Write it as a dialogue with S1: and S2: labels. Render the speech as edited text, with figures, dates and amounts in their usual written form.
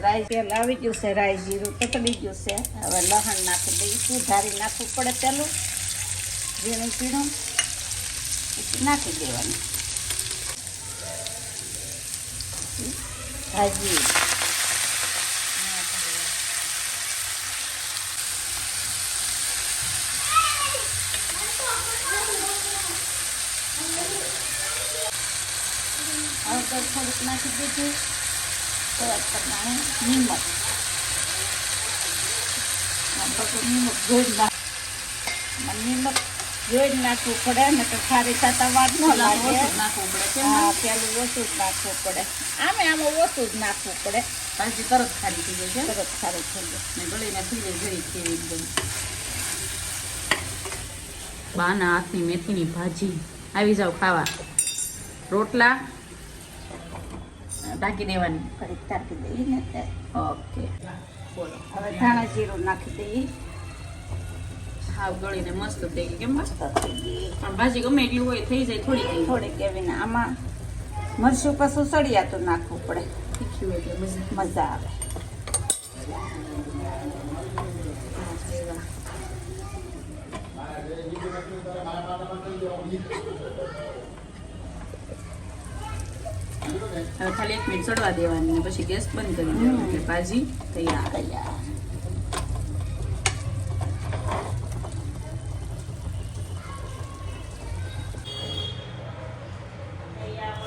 S1: રાઈ તેલ આવી ગયું છે, રાઈ જીરું તતડી ગયું છે. હવે લસણ નાખી દઈશું, ધારી નાખવું પડે પેલું ઝીણું ઝીણું, પછી નાખી દેવાનું ભાજી. હળદર થોડુંક નાખી દીધું, સ્વાદ પ્રમાણે નિમક. નિમક જોઈ નિમક જોઈ નાખવું પડે ને તો ખારી થતા વાર ન લાગે.
S2: નાખવું પડે.
S1: હા, પેલું ઓછું જ નાખવું પડે. આમાં ઓછું જ નાખવું પડે.
S2: ભાજી તરત ખારી થઈ જાય છે,
S1: તરત ખારી થઈ જાય
S2: ને ગળીને થઈ જાય જરી કેવી એકદમ. બાના હાથની મેથીની ભાજી. આવી જાવ ખાવા. રોટલા ઢાંકી દેવાની.
S1: ફરી ટાંકી દઈએ ને ત્યારે.
S2: ઓકે, બોલો.
S1: હવે ધાણા જીરું નાખી દઈએ.
S2: હાવ ગળીને મસ્ત થઈ ગઈ. કેમ મસ્ત
S1: મસ્ત થઈ ગઈ.
S2: પણ ભાજી ગમે એટલી હોય થઈ જાય થોડી
S1: થોડીક એવીને આમાં મરચું પાછું સળિયાતું નાખવું પડે,
S2: તીખી હોય એટલે
S1: મજા આવે.
S2: હવે ખાલી 1 મિનિટ ચડવા દેવાની ને પછી ગેસ બંધ કરી દેવાનો એટલે ભાજી તૈયાર.
S1: તૈયાર.